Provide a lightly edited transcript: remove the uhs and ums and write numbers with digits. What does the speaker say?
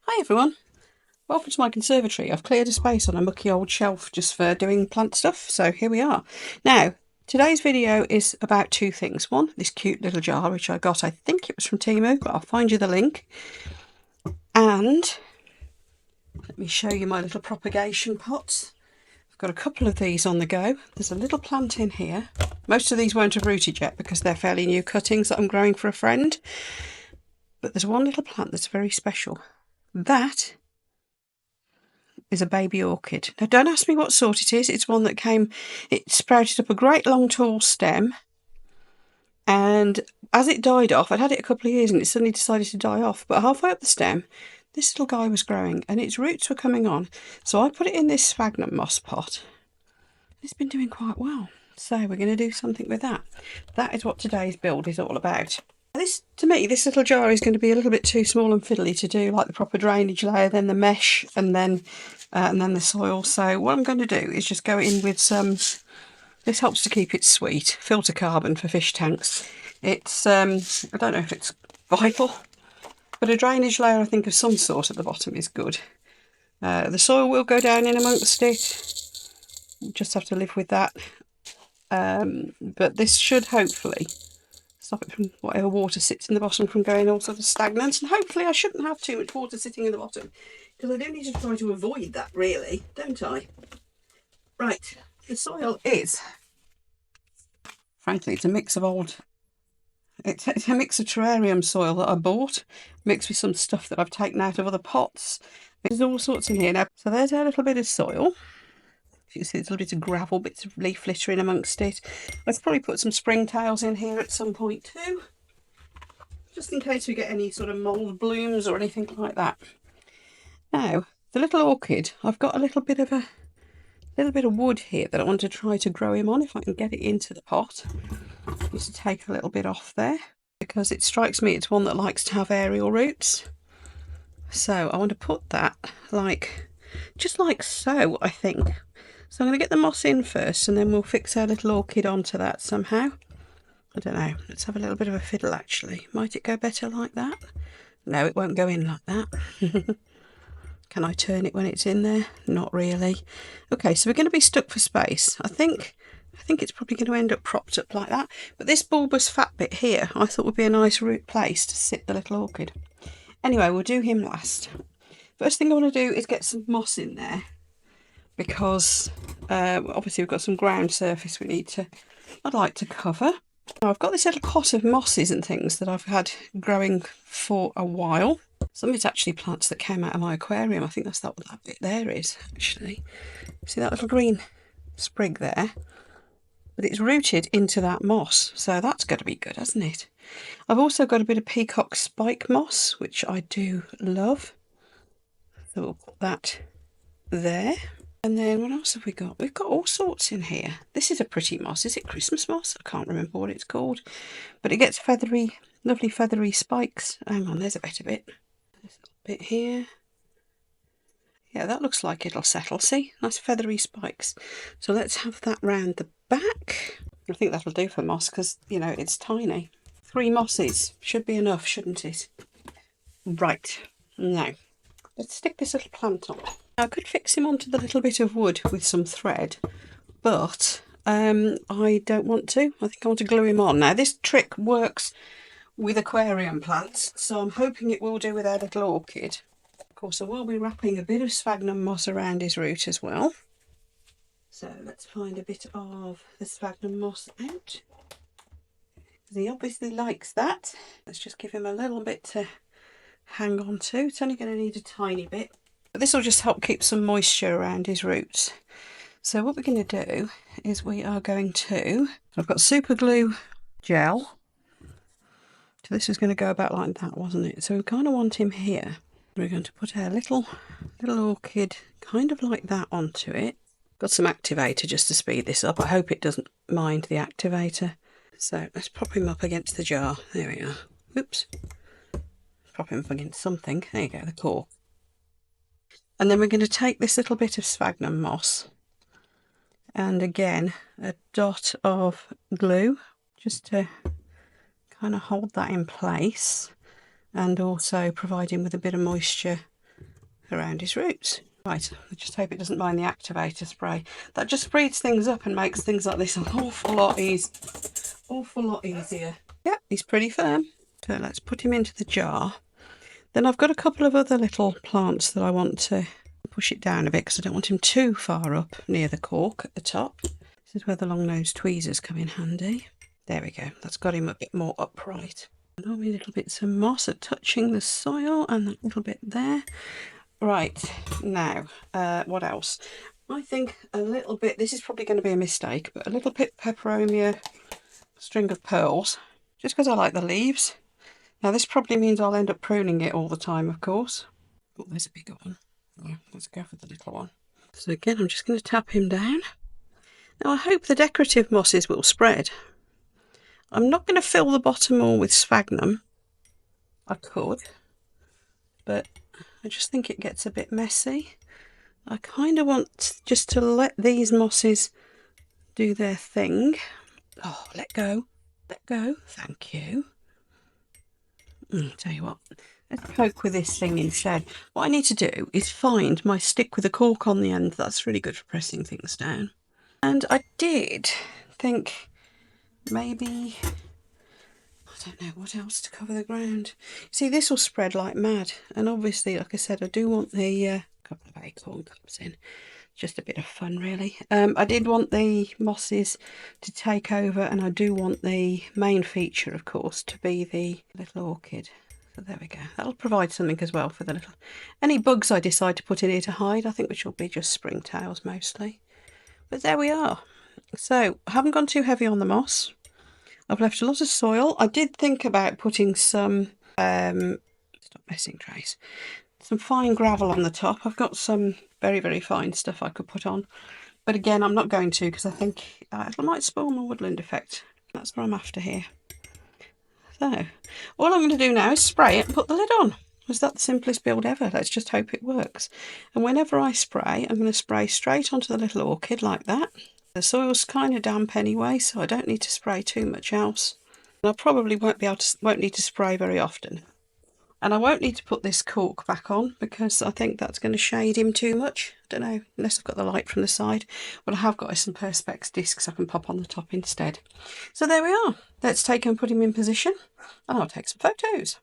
Hi everyone, welcome to my conservatory. I've cleared a space on a mucky old shelf just for doing plant stuff, so here we are. Now, today's video is about two things. One, this cute little jar which I got, I think it was from Temu, but I'll find you the link. And let me show you my little propagation pots. I've got a couple of these on the go. There's a little plant in here. Most of these won't have rooted yet because they're fairly new cuttings that I'm growing for a friend. But there's one little plant that's very special. That is a baby orchid. Now don't ask me what sort it is. It's one that it sprouted up a great long tall stem, and as it died off, I'd had it a couple of years and it suddenly decided to die off, but halfway up the stem this little guy was growing and its roots were coming on, so I put it in this sphagnum moss pot. It's been doing quite well, so we're going to do something with that. That is what today's build is all about. To me, this little jar is going to be a little bit too small and fiddly to do like the proper drainage layer, then the mesh, and then the soil. So what I'm going to do is just go in with some, this helps to keep it sweet, filter carbon for fish tanks. It's, I don't know if it's vital, but a drainage layer I think of some sort at the bottom is good. The soil will go down in amongst it, you just have to live with that. But this should hopefully stop it from whatever water sits in the bottom from going all sort of stagnant, and hopefully I shouldn't have too much water sitting in the bottom, because I do need to try to avoid that really, don't I? Right, the soil is, frankly, it's a mix of it's a mix of terrarium soil that I bought, mixed with some stuff that I've taken out of other pots. There's all sorts in here now. So there's our little bit of soil. You can see there's a little bit of gravel, bits of leaf litter in amongst it. I've probably put some springtails in here at some point too, just in case we get any sort of mould blooms or anything like that. Now, the little orchid, I've got a little bit of wood here that I want to try to grow him on if I can get it into the pot. Just to take a little bit off there, because it strikes me it's one that likes to have aerial roots. So I want to put that just like so, I think. So I'm going to get the moss in first and then we'll fix our little orchid onto that somehow. I don't know, let's have a little bit of a fiddle actually. Might it go better like that? No, it won't go in like that. Can I turn it when it's in there? Not really. Okay, so we're going to be stuck for space. I think it's probably going to end up propped up like that. But this bulbous fat bit here I thought would be a nice root place to sit the little orchid. Anyway, we'll do him last. First thing I want to do is get some moss in there, because obviously we've got some ground surface I'd like to cover. Now I've got this little pot of mosses and things that I've had growing for a while. Some of it's actually plants that came out of my aquarium. I think that's what that bit there is actually. See that little green sprig there? But it's rooted into that moss, so that's got to be good, hasn't it? I've also got a bit of peacock spike moss, which I do love. So we'll put that there. And then what else have we got? We've got all sorts in here. This is a pretty moss. Is it Christmas moss? I can't remember what it's called. But it gets feathery, lovely feathery spikes. Hang on, there's a better bit. There's a bit here. Yeah, that looks like it'll settle. See? Nice feathery spikes. So let's have that round the back. I think that'll do for moss because, you know, it's tiny. 3 mosses should be enough, shouldn't it? Right. Now, let's stick this little plant on. Now, I could fix him onto the little bit of wood with some thread, but I don't want to. I think I want to glue him on. Now, this trick works with aquarium plants, so I'm hoping it will do with our little orchid. Of course, I will be wrapping a bit of sphagnum moss around his root as well. So let's find a bit of the sphagnum moss out. He obviously likes that. Let's just give him a little bit to hang on to. It's only going to need a tiny bit. But this will just help keep some moisture around his roots. So what we're going to do is I've got super glue gel. So this was going to go about like that, wasn't it? So we kind of want him here. We're going to put our little orchid kind of like that onto it. Got some activator just to speed this up. I hope it doesn't mind the activator. So let's prop him up against the jar. There we are. Oops. Prop him up against something. There you go, the cork. And then we're going to take this little bit of sphagnum moss and again a dot of glue just to kind of hold that in place and also provide him with a bit of moisture around his roots. Right, I just hope it doesn't mind the activator spray. That just speeds things up and makes things like this an awful lot easier. Yep, he's pretty firm. So let's put him into the jar. Then I've got a couple of other little plants that I want to push it down a bit because I don't want him too far up near the cork at the top. This is where the long-nosed tweezers come in handy. There we go, that's got him a bit more upright. And all my little bits of moss are touching the soil and that little bit there. Right, now, what else? I think a little bit, this is probably going to be a mistake, but a little bit peperomia string of pearls, just because I like the leaves. Now this probably means I'll end up pruning it all the time, of course. Oh, there's a bigger one. Oh, let's go for the little one. So again, I'm just going to tap him down. Now I hope the decorative mosses will spread. I'm not going to fill the bottom all with sphagnum. I could, but I just think it gets a bit messy. I kind of want just to let these mosses do their thing. Oh, let go. Let go. Thank you. Tell you what, let's poke with this thing instead. What I need to do is find my stick with a cork on the end. That's really good for pressing things down. And I did think maybe, I don't know what else to cover the ground. See, this will spread like mad. And obviously, like I said, I do want the couple of acorn cups in. Just a bit of fun, really. I did want the mosses to take over, and I do want the main feature, of course, to be the little orchid. So there we go. That'll provide something as well for the little... Any bugs I decide to put in here to hide, I think which will be just springtails mostly. But there we are. So, I haven't gone too heavy on the moss. I've left a lot of soil. I did think about putting some... stop messing, Trace. Some fine gravel on the top. I've got some very, very fine stuff I could put on. But again, I'm not going to because I think it might spoil my woodland effect. That's what I'm after here. So, all I'm going to do now is spray it and put the lid on. Was that the simplest build ever? Let's just hope it works. And whenever I spray, I'm going to spray straight onto the little orchid like that. The soil's kind of damp anyway, so I don't need to spray too much else. And I probably won't need to spray very often. And I won't need to put this cork back on because I think that's going to shade him too much. I don't know, unless I've got the light from the side. But I have got some Perspex discs I can pop on the top instead. So there we are. Let's take and put him in position and I'll take some photos.